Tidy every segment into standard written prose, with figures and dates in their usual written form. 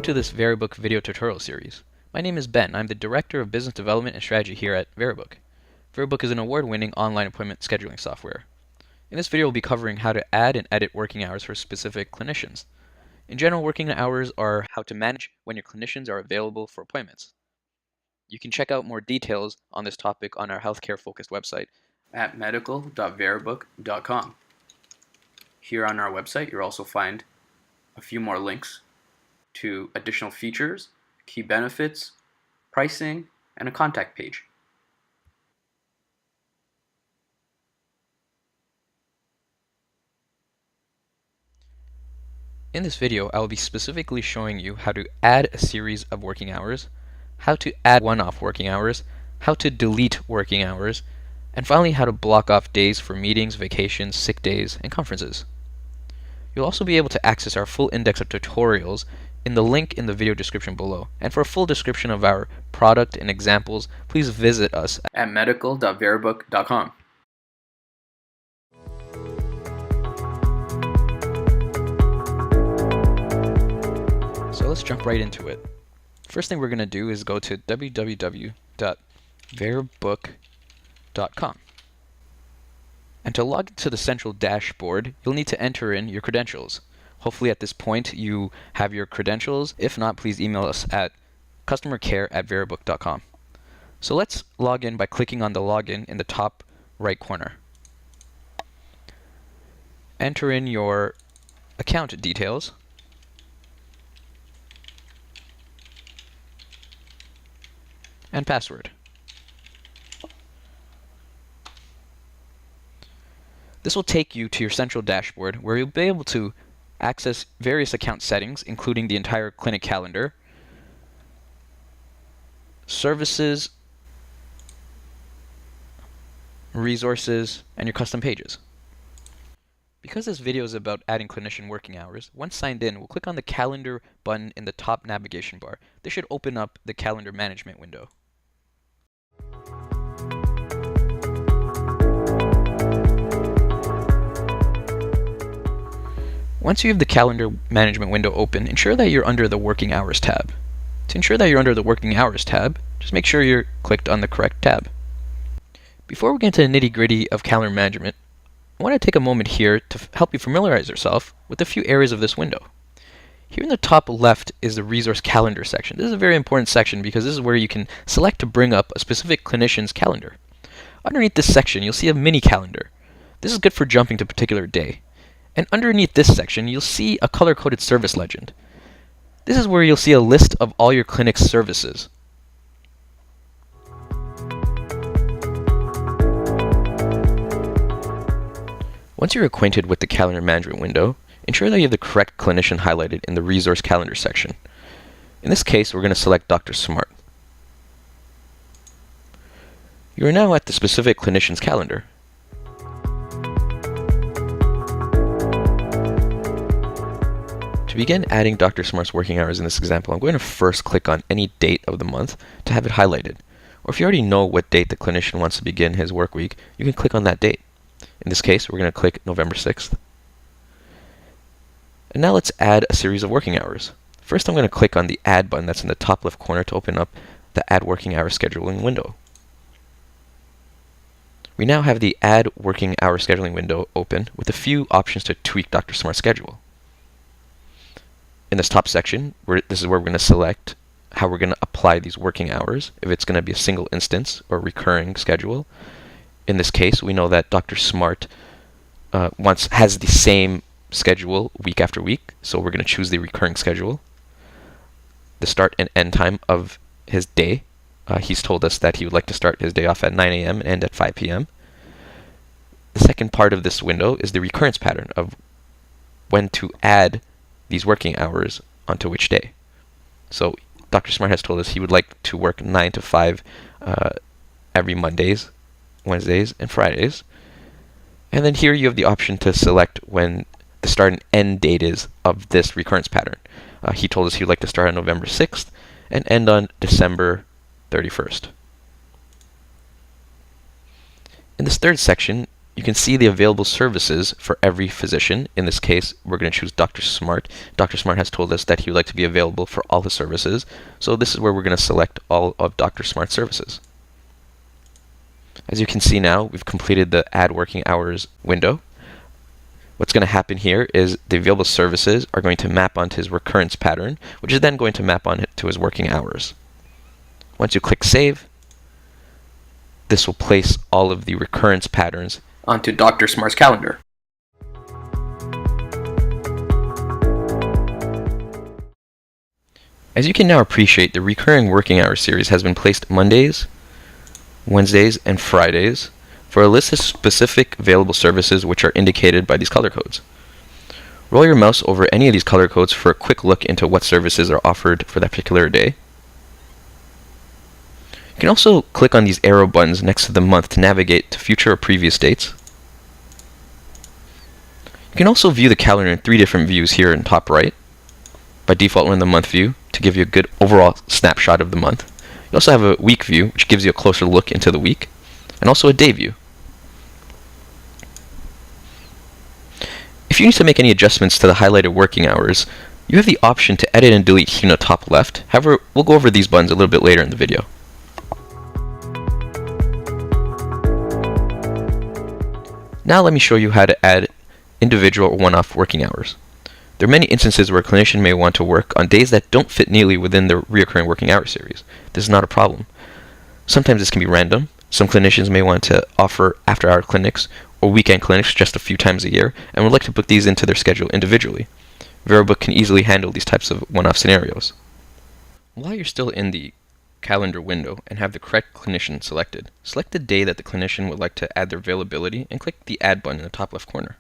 Welcome to this Veribook video tutorial series. My name is Ben. I'm the Director of Business Development and Strategy here at Veribook. Veribook is an award-winning online appointment scheduling software. In this video, we'll be covering how to add and edit working hours for specific clinicians. In general, working hours are how to manage when your clinicians are available for appointments. You can check out more details on this topic on our healthcare-focused website at medical.veribook.com. Here on our website, you'll also find a few more links to additional features, key benefits, pricing, and a contact page. In this video, I will be specifically showing you how to add a series of working hours, how to add one-off working hours, how to delete working hours, and finally how to block off days for meetings, vacations, sick days, and conferences. You'll also be able to access our full index of tutorials in the link in the video description below. And for a full description of our product and examples, please visit us at medical.veribook.com. So let's jump right into it. First thing we're going to do is go to www.veribook.com. And to log into the central dashboard, you'll need to enter in your credentials. Hopefully at this point you have your credentials. If not, please email us at customercare@veribook.com. So let's log in by clicking on the login in the top right corner. Enter in your account details. And password. This will take you to your central dashboard where you'll be able to access various account settings, including the entire clinic calendar, services, resources, and your custom pages. Because this video is about adding clinician working hours, once signed in, we'll click on the calendar button in the top navigation bar. This should open up the calendar management window. Once you have the calendar management window open, ensure that you're under the working hours tab. To ensure that you're under the working hours tab, just make sure you're clicked on the correct tab. Before we get into the nitty-gritty of calendar management, I want to take a moment here to help you familiarize yourself with a few areas of this window. Here in the top left is the resource calendar section. This is a very important section because this is where you can select to bring up a specific clinician's calendar. Underneath this section, you'll see a mini calendar. This is good for jumping to a particular day. And underneath this section, you'll see a color-coded service legend. This is where you'll see a list of all your clinic's services. Once you're acquainted with the calendar management window, ensure that you have the correct clinician highlighted in the resource calendar section. In this case, we're going to select Dr. Smart. You are now at the specific clinician's calendar. To begin adding Dr. Smart's working hours in this example, I'm going to first click on any date of the month to have it highlighted. Or if you already know what date the clinician wants to begin his work week, you can click on that date. In this case, we're going to click November 6th. And now let's add a series of working hours. First, I'm going to click on the Add button that's in the top left corner to open up the Add Working Hours scheduling window. We now have the Add Working Hours scheduling window open with a few options to tweak Dr. Smart's schedule. In this top section, this is where we're going to select how we're going to apply these working hours, if it's going to be a single instance or recurring schedule. In this case, we know that Dr. Smart has the same schedule week after week, so we're going to choose the recurring schedule. The start and end time of his day. He's told us that he would like to start his day off at 9 a.m. and end at 5 p.m. The second part of this window is the recurrence pattern of when to add these working hours onto which day. So Dr. Smart has told us he would like to work 9 to 5 every Mondays, Wednesdays, and Fridays. And then here you have the option to select when the start and end date is of this recurrence pattern. He told us he would like to start on November 6th and end on December 31st. In this third section, you can see the available services for every physician. In this case, we're going to choose Dr. Smart. Dr. Smart has told us that he would like to be available for all his services, so this is where we're going to select all of Dr. Smart's services. As you can see now, we've completed the Add Working Hours window. What's going to happen here is the available services are going to map onto his recurrence pattern, which is then going to map on to his working hours. Once you click Save, this will place all of the recurrence patterns onto Dr. Smart's calendar. As you can now appreciate, the recurring working hour series has been placed Mondays, Wednesdays, and Fridays for a list of specific available services which are indicated by these color codes. Roll your mouse over any of these color codes for a quick look into what services are offered for that particular day. You can also click on these arrow buttons next to the month to navigate to future or previous dates. You can also view the calendar in 3 different views here in top right. By default, we're in the month view to give you a good overall snapshot of the month. You also have a week view, which gives you a closer look into the week, and also a day view. If you need to make any adjustments to the highlighted working hours, you have the option to edit and delete here in the top left. However, we'll go over these buttons a little bit later in the video. Now let me show you how to add individual or one-off working hours. There are many instances where a clinician may want to work on days that don't fit neatly within the recurring working hour series. This is not a problem. Sometimes this can be random. Some clinicians may want to offer after-hour clinics or weekend clinics just a few times a year and would like to book these into their schedule individually. Veribook can easily handle these types of one-off scenarios. While you're still in the calendar window and have the correct clinician selected, select the day that the clinician would like to add their availability and click the Add button in the top left corner.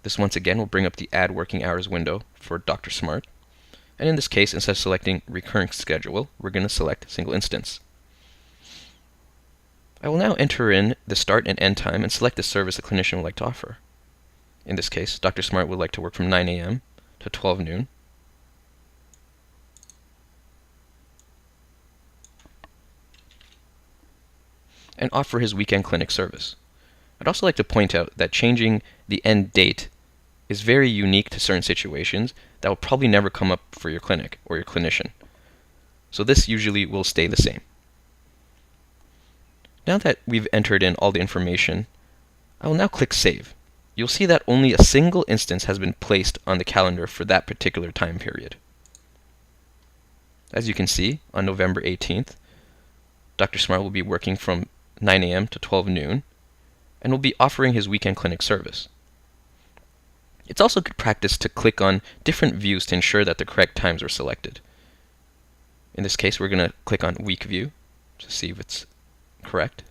This once again will bring up the Add Working Hours window for Dr. Smart. And in this case, instead of selecting Recurring Schedule, we're going to select Single Instance. I will now enter in the start and end time and select the service the clinician would like to offer. In this case, Dr. Smart would like to work from 9 a.m. to 12 noon. And offer his weekend clinic service. I'd also like to point out that changing the end date is very unique to certain situations that will probably never come up for your clinic or your clinician. So this usually will stay the same. Now that we've entered in all the information, I will now click Save. You'll see that only a single instance has been placed on the calendar for that particular time period. As you can see, on November 18th, Dr. Smart will be working from 9 a.m. to 12 noon, and will be offering his weekend clinic service. It's also good practice to click on different views to ensure that the correct times are selected. In this case, we're going to click on Week View to see if it's correct,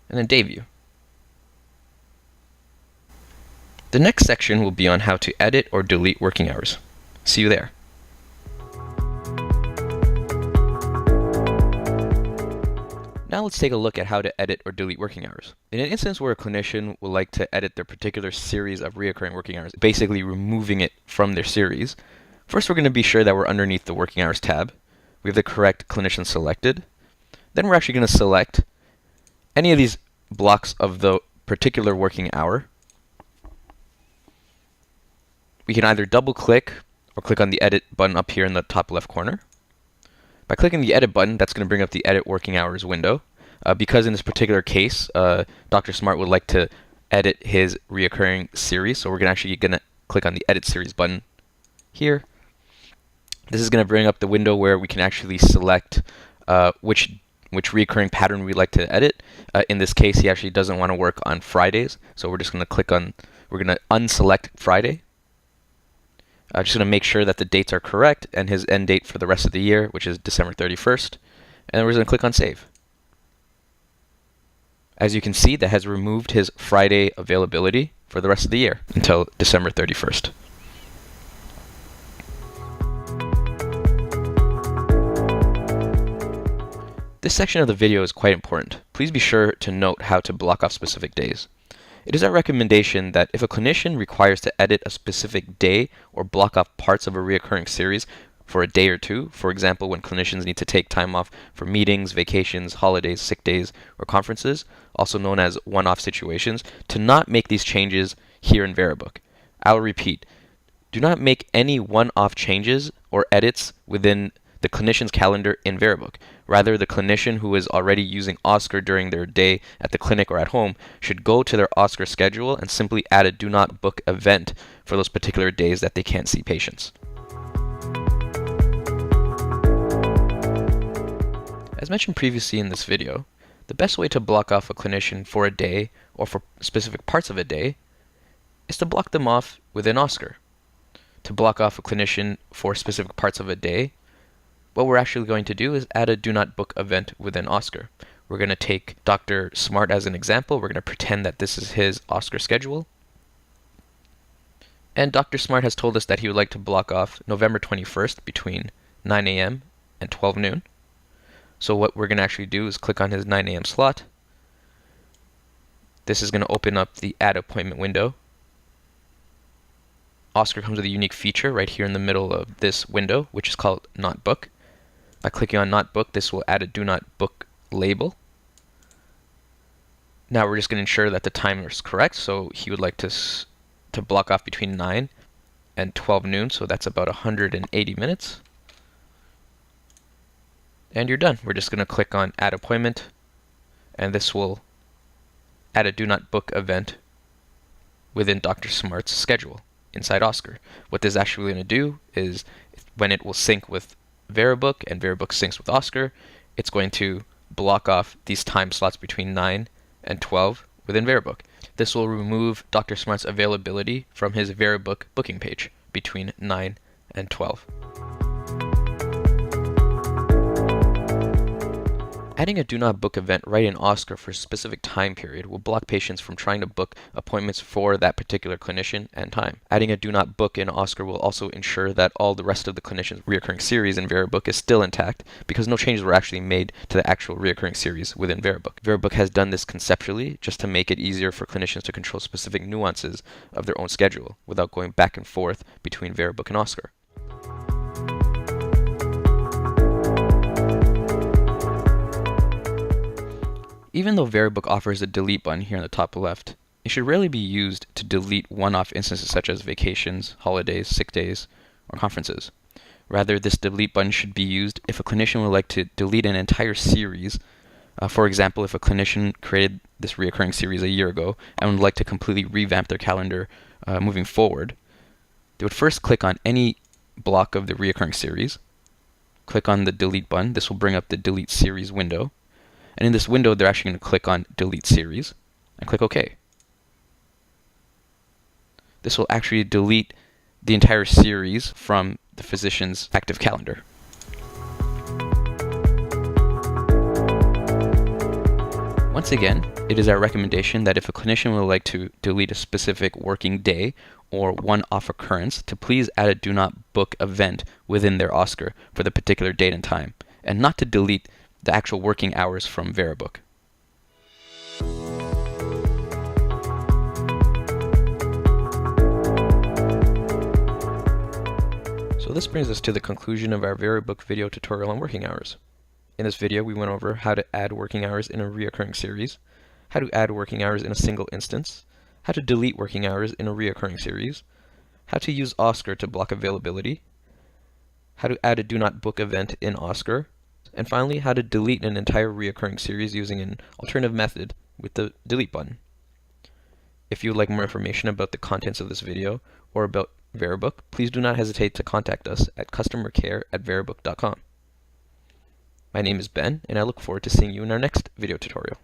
and then Day View. The next section will be on how to edit or delete working hours. See you there. Now let's take a look at how to edit or delete working hours. In an instance where a clinician would like to edit their particular series of recurring working hours, basically removing it from their series, first we're going to be sure that we're underneath the working hours tab. We have the correct clinician selected. Then we're actually going to select any of these blocks of the particular working hour. We can either double click or click on the edit button up here in the top left corner. By clicking the edit button, that's going to bring up the edit working hours window. Because in this particular case, Dr. Smart would like to edit his reoccurring series, so we're going to click on the edit series button here. This is going to bring up the window where we can actually select which reoccurring pattern we'd like to edit. In this case, he actually doesn't want to work on Fridays, so we're just going to we're going to unselect Friday. Just going to make sure that the dates are correct and his end date for the rest of the year, which is December 31st. And then we're going to click on Save. As you can see, that has removed his Friday availability for the rest of the year until December 31st. This section of the video is quite important. Please be sure to note how to block off specific days. It is our recommendation that if a clinician requires to edit a specific day or block off parts of a recurring series, for a day or two, for example, when clinicians need to take time off for meetings, vacations, holidays, sick days, or conferences, also known as one-off situations, to not make these changes here in Veribook. I'll repeat, do not make any one-off changes or edits within the clinician's calendar in Veribook. Rather, the clinician who is already using Oscar during their day at the clinic or at home should go to their Oscar schedule and simply add a do not book event for those particular days that they can't see patients. As mentioned previously in this video, the best way to block off a clinician for a day or for specific parts of a day is to block them off within Oscar. To block off a clinician for specific parts of a day, what we're actually going to do is add a do not book event within Oscar. We're going to take Dr. Smart as an example. We're going to pretend that this is his Oscar schedule. And Dr. Smart has told us that he would like to block off November 21st between 9 a.m. and 12 noon. So what we're going to actually do is click on his 9 a.m. slot. This is going to open up the add appointment window. Oscar comes with a unique feature right here in the middle of this window, which is called Not Book. By clicking on Not Book, this will add a Do Not Book label. Now we're just going to ensure that the timer is correct, so he would like to block off between 9 and 12 noon, so that's about 180 minutes. And you're done. We're just going to click on Add Appointment, and this will add a Do Not Book event within Dr. Smart's schedule inside Oscar. What this is actually going to do is when it will sync with Veribook and Veribook syncs with Oscar, it's going to block off these time slots between 9 and 12 within Veribook. This will remove Dr. Smart's availability from his Veribook booking page between 9 and 12. Adding a do not book event right in Oscar for a specific time period will block patients from trying to book appointments for that particular clinician and time. Adding a do not book in Oscar will also ensure that all the rest of the clinician's reoccurring series in Veribook is still intact because no changes were actually made to the actual reoccurring series within Veribook. Veribook has done this conceptually just to make it easier for clinicians to control specific nuances of their own schedule without going back and forth between Veribook and Oscar. Even though Veribook offers a delete button here in the top left, it should rarely be used to delete one-off instances such as vacations, holidays, sick days, or conferences. Rather, this delete button should be used if a clinician would like to delete an entire series. For example, if a clinician created this reoccurring series a year ago and would like to completely revamp their calendar moving forward, they would first click on any block of the reoccurring series, click on the delete button. This will bring up the delete series window. And in this window, they're actually going to click on Delete Series and click OK. This will actually delete the entire series from the physician's active calendar. Once again, it is our recommendation that if a clinician would like to delete a specific working day or one-off occurrence, to please add a do not book event within their Oscar for the particular date and time, and not to delete the actual working hours from Veribook. So this brings us to the conclusion of our Veribook video tutorial on working hours. In this video, we went over how to add working hours in a reoccurring series, how to add working hours in a single instance, how to delete working hours in a reoccurring series, how to use Oscar to block availability, how to add a do not book event in Oscar, and finally, how to delete an entire reoccurring series using an alternative method with the delete button. If you would like more information about the contents of this video or about Veribook, please do not hesitate to contact us at customercare@veribook.com. My name is Ben, and I look forward to seeing you in our next video tutorial.